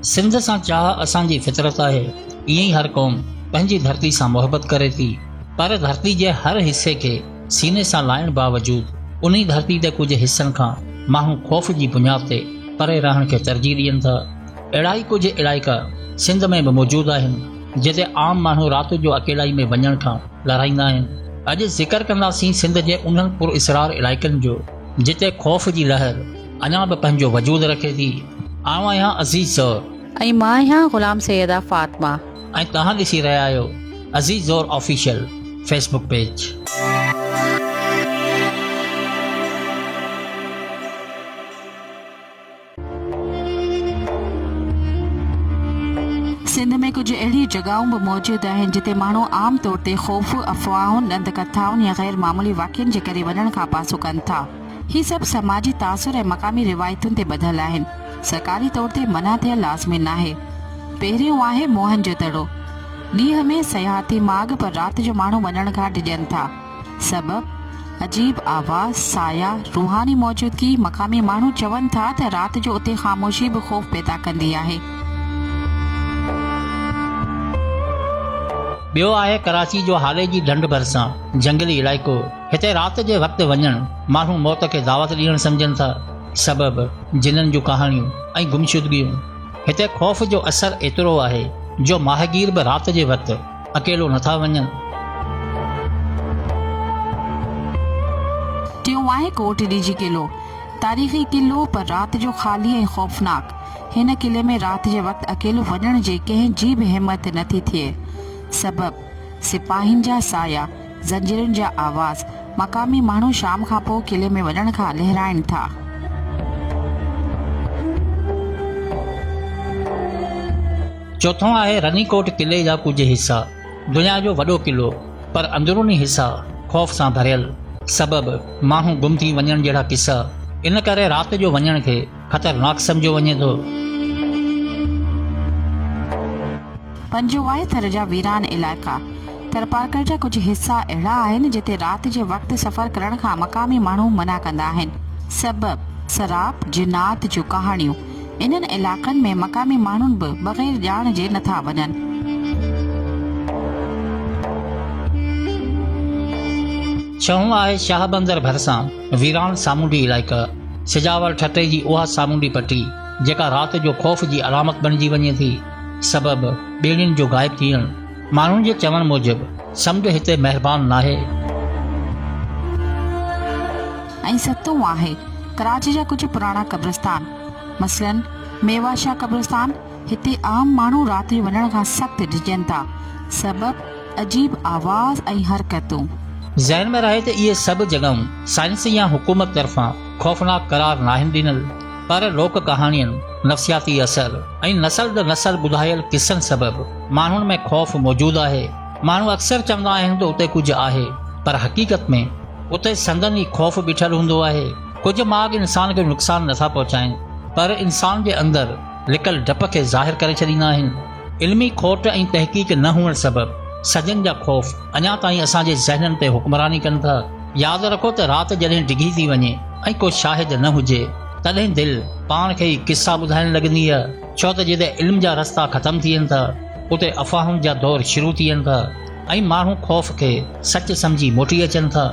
सिंध सां चाह असांजी फितरत आहे। ईअं ई हर क़ौम पंहिंजी धरती सां मोहबत करे थी, पर धरती जे हर हिसे खे सीने सां लाइण बावजूद उन धरती ते कुझु हिसनि खां माण्हू ख़ौफ़ जी बुनियाद ते परे रहण खे तरजीह ॾियनि था। अहिड़ा ई कुझु इलाइक़ा सिंध में बि मौजूदु आहिनि जिते आम माण्हू राति जो अकेलाई में वञण खां लड़ाईंदा आहिनि। अॼु ज़िक्र कंदासीं सिंध जे उन्हनि पुरइसरार इलाइक़नि जो जिते ख़ौफ़ जी लहर अञा बि पंहिंजो वजूद रखे थी। आउं आहियां अज़ीज़ ज़ौर ऐं मां आहियां ग़ुलाम सैयदा फ़ातिमा ऐं तव्हां ॾिसी रहिया आहियो अज़ीज़ ज़ौर ऑफिशियल फेसबुक पेज। सिंध में कुछ अहिड़ी जॻहियूं बि मौजूदु आहिनि जिते माण्हू आम तौर ते ख़ौफ़, अफ़वाहुनि, ॾंद कथाउनि या ग़ैर मामूली वाक़िअनि जे करे वञण खां पासो कनि था। ही सभु समाजी तासुर ऐं मक़ामी रिवायतुनि ते ॿधल आहिनि। सरकारी तौर ते मना थियल लाज़मी नाहे। पहिरियों आहे मोहन जो दड़ो। ॾींहं में सयाहती माॻ पर राति जो माण्हू वञण खां डिॼनि था। सबबु अजीब आवाज़, साया, रूहानी मौजूदगी। मक़ामी माण्हू चवनि था त राति जो उते ख़ामोशी बि ख़ौफ़ पैदा कंदी आहे। ॿियो आहे कराची जो हाले जी ढंढ भरिसां जंगली इलाइक़ो। हिते राति जे वक़्तु वञणु माण्हू मौत खे दावत ॾियणु सम्झनि था। सबबु जिननि जूं कहाणियूं ऐं गुमशुदगियूं। हिते ख़ौफ़ जो असरु एतिरो आहे जो माहिगीर बि राति जे वक़्तु अकेलो नथा वञनि। टियों आहे कोट डीजी किलो। तारीख़ी किलो पर राति जो ख़ाली ऐं ख़ौफ़नाक। हिन किले में राति जे वक़्तु अकेलो वञण जे कंहिंजी बि हिमत नथी थिए। सबबु सिपाहियुनि जा साया, ज़ंजीरुनि जा आवाज़। मक़ामी माण्हू शाम खां पोइ किले में वञण खां लहराइनि था। चौथों आहे रनीकोट किले जा कुझु हिसा। दुनिया जो वॾो किलो पर अंदरूनी हिसा ख़ौफ़ सां भरियल। सबबु माण्हू गुम थी वञण जहिड़ा किसा। इन करे राति जो वञण खे ख़तरनाक सम्झो वञे थो। पंजो आहे थर जा वीरान इलाइक़ा। थरपारकर जा कुझु हिसा अहिड़ा आहिनि जिते राति जे वक़्तु सफ़र करण खां मक़ामी माण्हू मना कंदा आहिनि। सबबु शराब, जिन्नात जूं कहाणियूं। इन्हनि इलाइक़नि में मक़ामी माण्हुनि बि बग़ैर ॼाण जे नथा वञनि। छहों आहे शाहबंदर भरिसां वीरान सामूंडी इलाइक़ा। सिजावर ठटे जी उहा सामूंडी पटी जेका राति जो ख़ौफ़ जी अलामत बणिजी वञे थी। सबबु ॿेड़ियुनि जो गाइब थियणु। माण्हुनि जे चवण मूजिबि समुंड हिते महिरबान नाहे। ऐं सतों आहे कराची जा कुझु पुराणा क़ब्रिस्तान। मसलन मेवाशाह क़ब्रिस्तान। हिते आम माण्हू राति जो वञण खां सख़्तु डिॼनि था। सबबु अजीब आवाज़ ऐं हरकतूं। ज़हन में रहे त इहे सभु जॻहियूं साइंस या हुकूमत तरफ़ां ख़ौफ़नाक करार नाहिनि ॾिनल, पर लोक कहाणियुनि, नफ़्सियाती असर ऐं नसल दर नसल ॿुधायल किसनि सबबु माण्हुनि में ख़ौफ़ मौजूदु आहे। माण्हू अक्सर चवंदा आहिनि त उते कुझु आहे, पर हक़ीक़त में उते संदन ई ख़ौफ़ बीठल हूंदो आहे। कुझु माॻ इंसान खे नुक़सान नथा पहुचाइनि, पर इंसान जे अंदरि लिकल डप खे ज़ाहिर करे छॾींदा आहिनि। इल्मी खोट ऐं तहक़ीक़ न हुअण सबबु सजन जा ख़ौफ़ अञा ताईं असांजे ज़हननि ते हुक्मरानी कनि था। यादि रखो त राति जॾहिं डिघी थी वञे ऐं को शाहिद न हुजे तॾहिं दिलि पाण खे ई किस्सा ॿुधाइण लॻंदी आहे। छो त जिते इल्म जा रस्ता ख़तम थियनि था उते अफ़वाहुनि जा दौर शुरू थियनि था ऐं माण्हू ख़ौफ़ खे सच सम्झी मोटी अचनि था।